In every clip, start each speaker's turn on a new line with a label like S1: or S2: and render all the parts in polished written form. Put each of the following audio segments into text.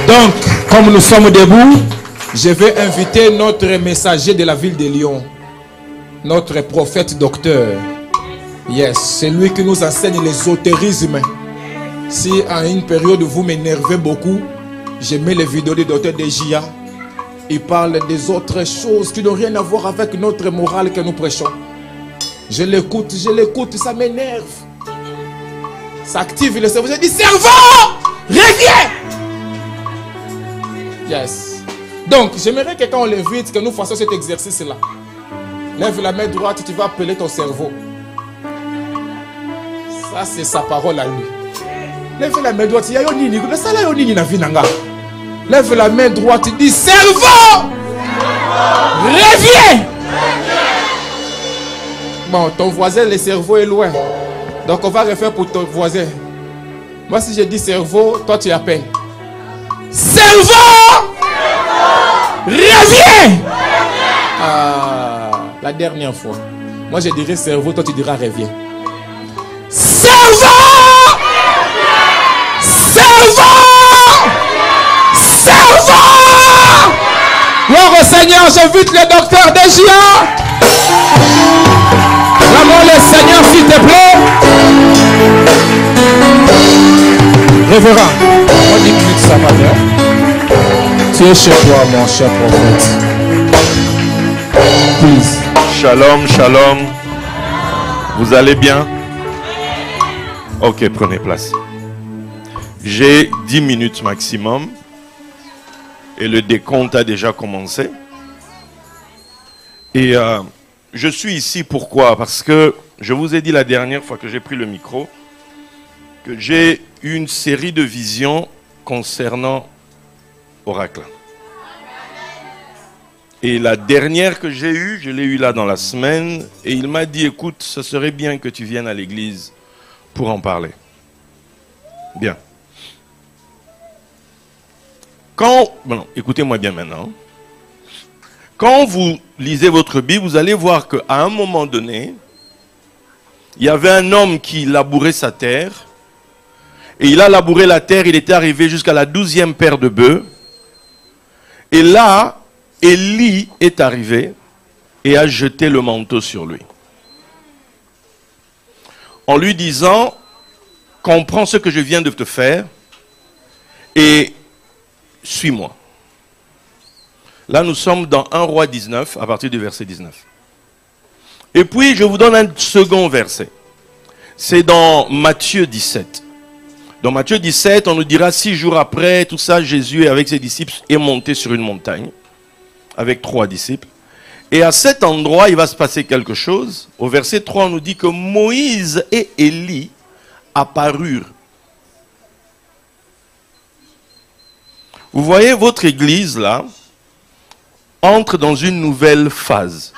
S1: Donc, comme nous sommes debout, je vais inviter notre messager de la ville de Lyon, notre prophète docteur. Yes, c'est lui qui nous enseigne l'ésotérisme. Si à une période vous m'énervez beaucoup, je mets les vidéos du docteur Dejia. Il parle des autres choses qui n'ont rien à voir avec notre morale que nous prêchons. Je l'écoute, ça m'énerve. Ça active le cerveau. Je dis, cerveau, reviens. Yes. Donc, j'aimerais que quand on l'invite, que nous fassions cet exercice-là. Lève la main droite, tu vas appeler ton cerveau. Ça, c'est sa parole à lui. Lève la main droite. Lève la main droite, dis, cerveau, reviens. Bon, ton voisin, le cerveau est loin. Donc, on va refaire pour ton voisin. Moi, si je dis cerveau, toi, tu appelles. Cerveau, reviens. Ah, la dernière fois. Moi, je dirais cerveau, toi, tu diras reviens. Cerveau, cerveau, cerveau. Gloire au Seigneur, j'invite le docteur Dejia. Vraiment le Seigneur, s'il te plaît. Révérend, on 10 minutes, ça va bien. Tu es chez toi, mon cher prophète. Please.
S2: Shalom, shalom. Vous allez bien? Ok, prenez place. J'ai 10 minutes maximum. Et le décompte a déjà commencé. Et je suis ici pourquoi? Parce que je vous ai dit la dernière fois que j'ai pris le micro que j'ai une série de visions concernant Oracle. Et la dernière que j'ai eue, je l'ai eue là dans la semaine, et il m'a dit, écoute, ce serait bien que tu viennes à l'église pour en parler. Bien. Bon, écoutez-moi bien maintenant. Quand vous lisez votre Bible, vous allez voir qu'à un moment donné, il y avait un homme qui labourait sa terre. Et il a labouré la terre, il était arrivé jusqu'à la 12e paire de bœufs. Et là, Élie est arrivé et a jeté le manteau sur lui. En lui disant, comprends ce que je viens de te faire et suis-moi. Là, nous sommes dans 1 Roi 19, à partir du verset 19. Et puis, je vous donne un second verset. C'est dans Matthieu 17. Dans Matthieu 17, on nous dira 6 jours après, tout ça, Jésus avec ses disciples est monté sur une montagne, avec 3 disciples. Et à cet endroit, il va se passer quelque chose. Au verset 3, on nous dit que Moïse et Élie apparurent. Vous voyez, votre église, là, entre dans une nouvelle phase.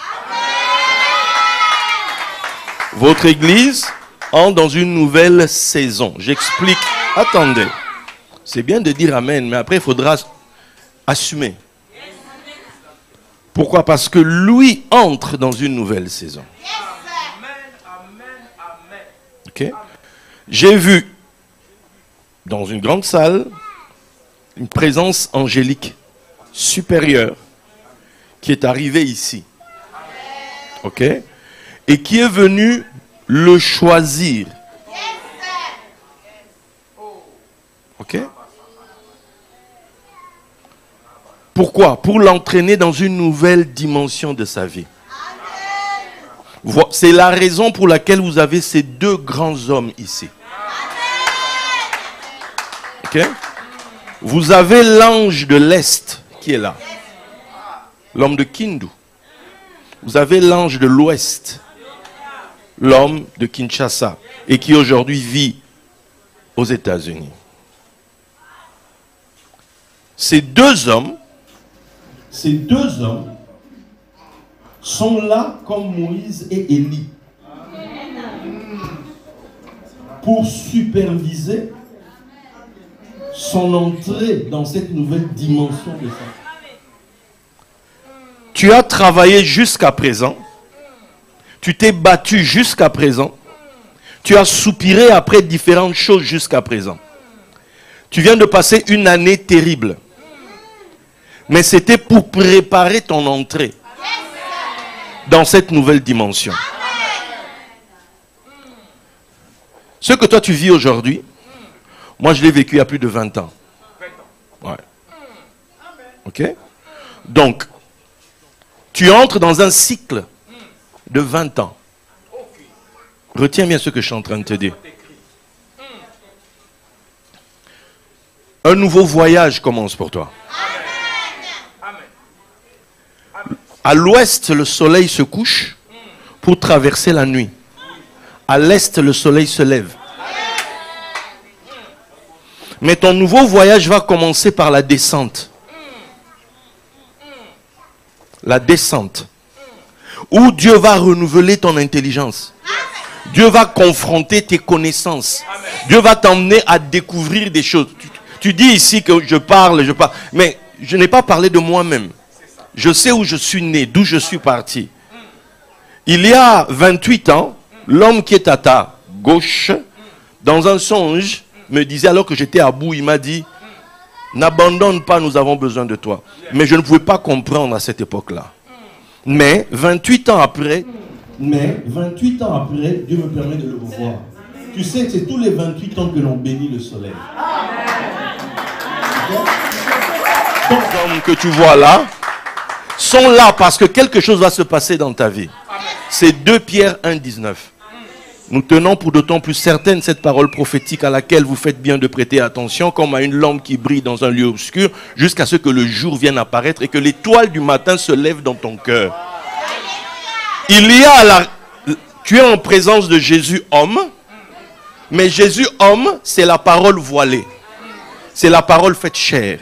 S2: Votre église entre dans une nouvelle saison. J'explique. Attendez. C'est bien de dire amen, mais après il faudra assumer. Pourquoi? Parce que lui entre dans une nouvelle saison. Ok? J'ai vu dans une grande salle une présence angélique supérieure qui est arrivée ici. Ok? Et qui est venue le choisir. Ok? Pourquoi? Pour l'entraîner dans une nouvelle dimension de sa vie. C'est la raison pour laquelle vous avez ces deux grands hommes ici. Ok? Vous avez l'ange de l'Est qui est là. L'homme de Kindu. Vous avez l'ange de l'Ouest. L'homme de Kinshasa. Et qui aujourd'hui vit aux États-Unis. Ces deux hommes sont là comme Moïse et Élie. Pour superviser son entrée dans cette nouvelle dimension de sa vie. Tu as travaillé jusqu'à présent. Tu t'es battu jusqu'à présent. Tu as soupiré après différentes choses jusqu'à présent. Tu viens de passer une année terrible. Mais c'était pour préparer ton entrée dans cette nouvelle dimension. Ce que toi tu vis aujourd'hui, moi je l'ai vécu il y a plus de 20 ans. Ouais. Ok? Donc, tu entres dans un cycle de 20 ans. Retiens bien ce que je suis en train de te dire. Un nouveau voyage commence pour toi. À l'ouest, le soleil se couche pour traverser la nuit. À l'est, le soleil se lève. Mais ton nouveau voyage va commencer par la descente. La descente. Où Dieu va renouveler ton intelligence. Dieu va confronter tes connaissances. Dieu va t'emmener à découvrir des choses. Tu dis ici que je parle. Mais je n'ai pas parlé de moi-même. Je sais où je suis né, d'où je suis parti. Il y a 28 ans, l'homme qui est à ta gauche, dans un songe, me disait, alors que j'étais à bout, il m'a dit, n'abandonne pas, nous avons besoin de toi. Mais je ne pouvais pas comprendre à cette époque-là. Mais 28 ans après, Dieu me permet de le revoir. Tu sais que c'est tous les 28 ans que l'on bénit le soleil. Les hommes que tu vois là sont là parce que quelque chose va se passer dans ta vie. C'est 2 Pierre 1,19. Nous tenons pour d'autant plus certaine cette parole prophétique à laquelle vous faites bien de prêter attention, comme à une lampe qui brille dans un lieu obscur, jusqu'à ce que le jour vienne apparaître et que l'étoile du matin se lève dans ton cœur. Tu es en présence de Jésus homme, mais Jésus homme, c'est la parole voilée. C'est la parole faite chair.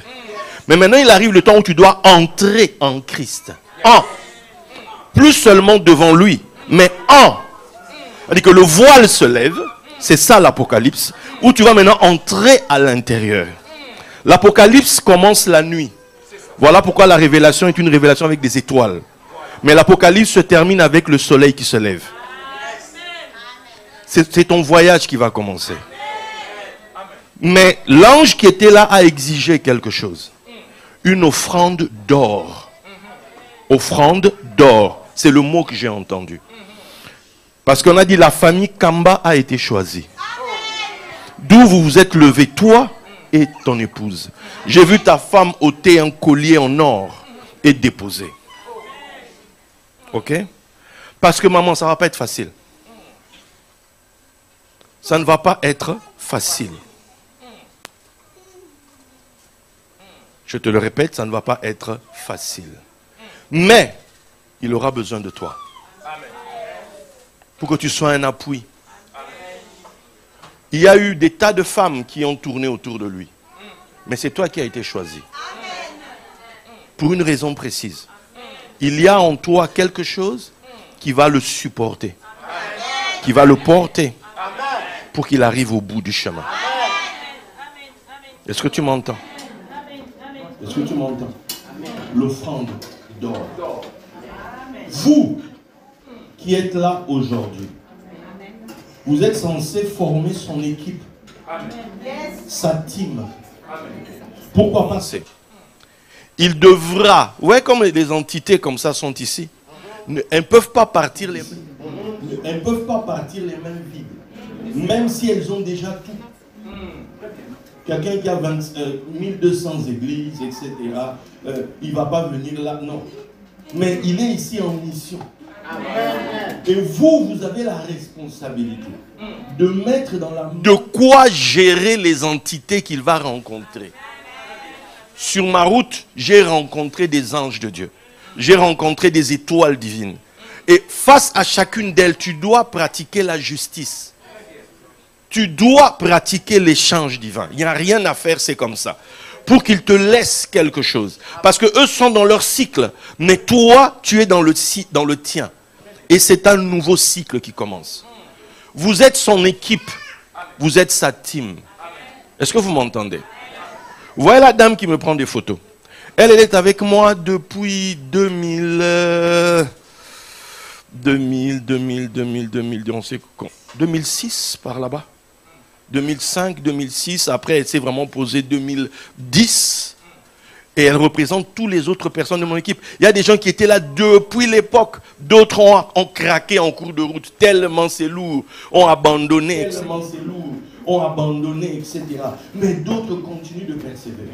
S2: Mais maintenant, il arrive le temps où tu dois entrer en Christ. Plus seulement devant lui, mais en. C'est-à-dire que le voile se lève, c'est ça l'Apocalypse, où tu vas maintenant entrer à l'intérieur. L'Apocalypse commence la nuit. Voilà pourquoi la révélation est une révélation avec des étoiles. Mais l'Apocalypse se termine avec le soleil qui se lève. C'est ton voyage qui va commencer. Mais l'ange qui était là a exigé quelque chose. Une offrande d'or. Offrande d'or. C'est le mot que j'ai entendu. Parce qu'on a dit la famille Kamba a été choisie. D'où vous vous êtes levé, toi et ton épouse. J'ai vu ta femme ôter un collier en or et déposer. Ok? Parce que maman, ça ne va pas être facile. Ça ne va pas être facile. Je te le répète, ça ne va pas être facile. Mais, il aura besoin de toi. Pour que tu sois un appui. Il y a eu des tas de femmes qui ont tourné autour de lui. Mais c'est toi qui as été choisi. Pour une raison précise. Il y a en toi quelque chose qui va le supporter. Qui va le porter. Pour qu'il arrive au bout du chemin. Est-ce que tu m'entends? Est-ce que tu m'entends? L'offrande d'or. Vous qui êtes là aujourd'hui, vous êtes censé former son équipe, sa team. Pourquoi pas? Il devra, ouais, comme des entités comme ça sont ici, elles ne peuvent pas partir les mains vides, même si elles ont déjà tout. Quelqu'un qui a 1200 églises, etc., il ne va pas venir là, non. Mais il est ici en mission. Et vous avez la responsabilité de mettre dans la main. De quoi gérer les entités qu'il va rencontrer. Sur ma route, j'ai rencontré des anges de Dieu. J'ai rencontré des étoiles divines. Et face à chacune d'elles, tu dois pratiquer la justice. Tu dois pratiquer l'échange divin. Il n'y a rien à faire, c'est comme ça. Pour qu'ils te laissent quelque chose. Parce que eux sont dans leur cycle. Mais toi, tu es dans le tien. Et c'est un nouveau cycle qui commence. Vous êtes son équipe. Vous êtes sa team. Est-ce que vous m'entendez? Vous voyez la dame qui me prend des photos. Elle est avec moi depuis 2000, on sait 2006 par là-bas. 2005, 2006. Après, elle s'est vraiment posée 2010. Et elle représente toutes les autres personnes de mon équipe. Il y a des gens qui étaient là depuis l'époque. D'autres ont craqué en cours de route. Tellement c'est lourd. Ont abandonné. Tellement c'est lourd. Ont abandonné, etc. Mais d'autres continuent de persévérer.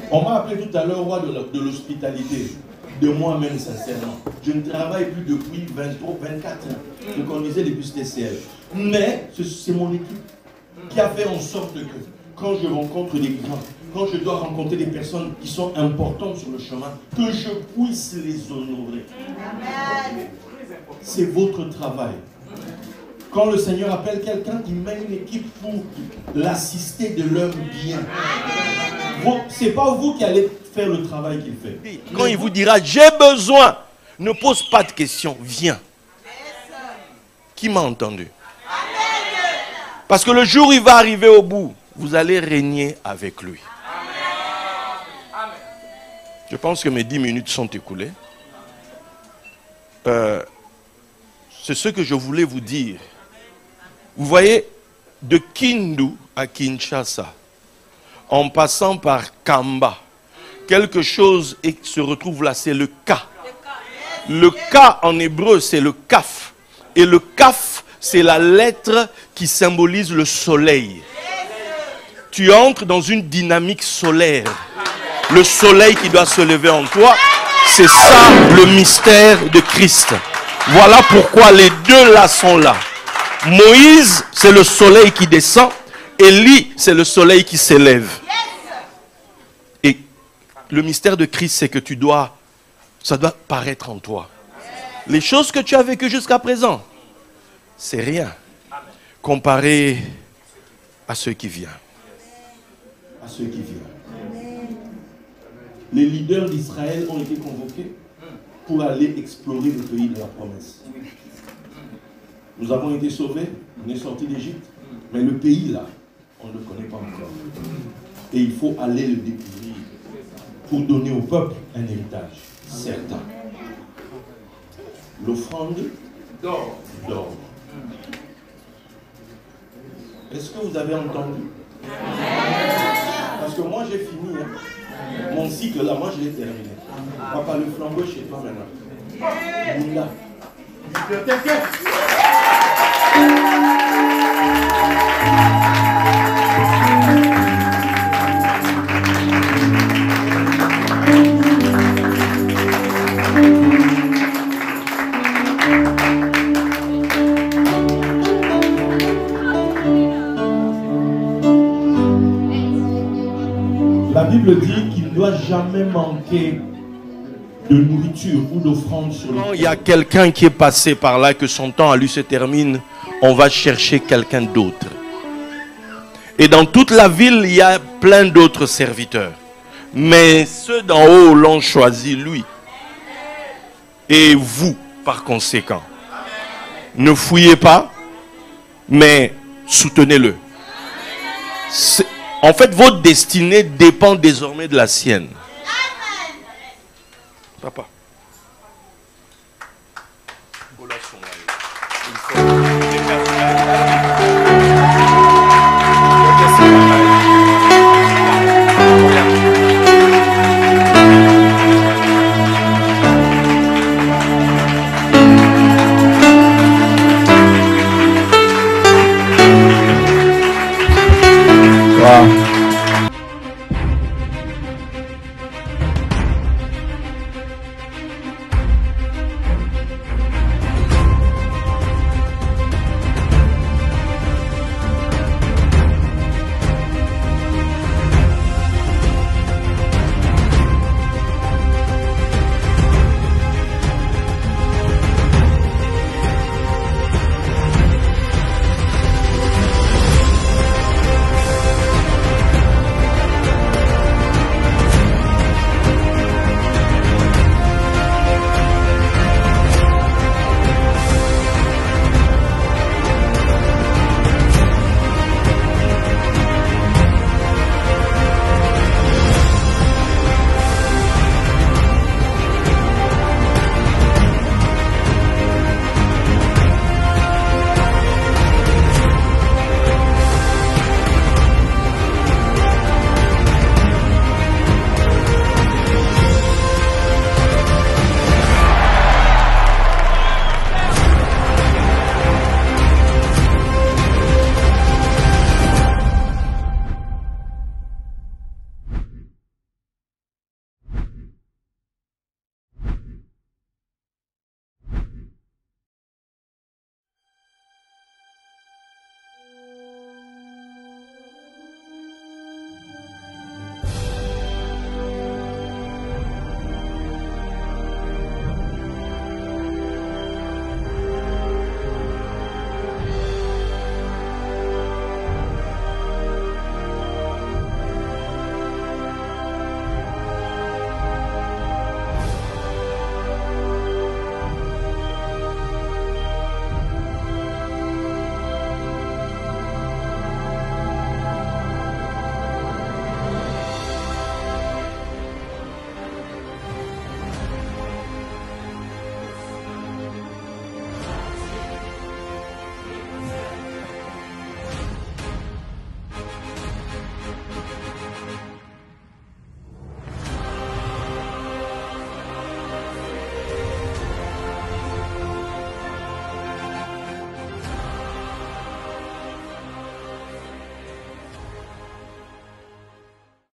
S2: On m'a appelé tout à l'heure roi de l'hospitalité. De moi-même, sincèrement. Je ne travaille plus depuis 23, 24 ans. Je conduisais les bus TCL. Mais c'est mon équipe qui a fait en sorte que quand je rencontre des grands, quand je dois rencontrer des personnes qui sont importantes sur le chemin, que je puisse les honorer. C'est votre travail. Quand le Seigneur appelle quelqu'un, il met une équipe pour l'assister de leur bien. Ce n'est pas vous qui allez faire le travail qu'il fait. Quand il vous dira, j'ai besoin, ne pose pas de questions, viens. Qui m'a entendu? Parce que le jour où il va arriver au bout, vous allez régner avec lui. Je pense que mes 10 minutes sont écoulées. C'est ce que je voulais vous dire. Vous voyez, de Kindu à Kinshasa, en passant par Kamba, quelque chose se retrouve là, c'est le Ka. Le Ka en hébreu, c'est le Kaf. Et le Kaf, c'est la lettre qui symbolise le soleil. Tu entres dans une dynamique solaire. Le soleil qui doit se lever en toi, c'est ça le mystère de Christ. Voilà pourquoi les deux là sont là. Moïse, c'est le soleil qui descend. Élie, c'est le soleil qui s'élève. Et le mystère de Christ, c'est que ça doit paraître en toi. Les choses que tu as vécues jusqu'à présent, c'est rien comparé à ce qui vient. À ce qui vient. Les leaders d'Israël ont été convoqués pour aller explorer le pays de la promesse. Nous avons été sauvés, on est sortis d'Égypte, mais le pays là, on ne le connaît pas encore. Et il faut aller le découvrir pour donner au peuple un héritage certain. L'offrande d'or. Est-ce que vous avez entendu? Parce que moi j'ai fini. Mon cycle là, moi je l'ai terminé. Papa, le flambeau chez toi maintenant. Moula. La Bible dit qu'il ne doit jamais manquer de nourriture ou d'offrande sur le. Quand il y a quelqu'un qui est passé par là, que son temps à lui se termine, on va chercher quelqu'un d'autre. Et dans toute la ville, il y a plein d'autres serviteurs. Mais ceux d'en haut l'ont choisi lui. Et vous, par conséquent. Ne fouillez pas, mais soutenez-le. En fait, votre destinée dépend désormais de la sienne. Papa.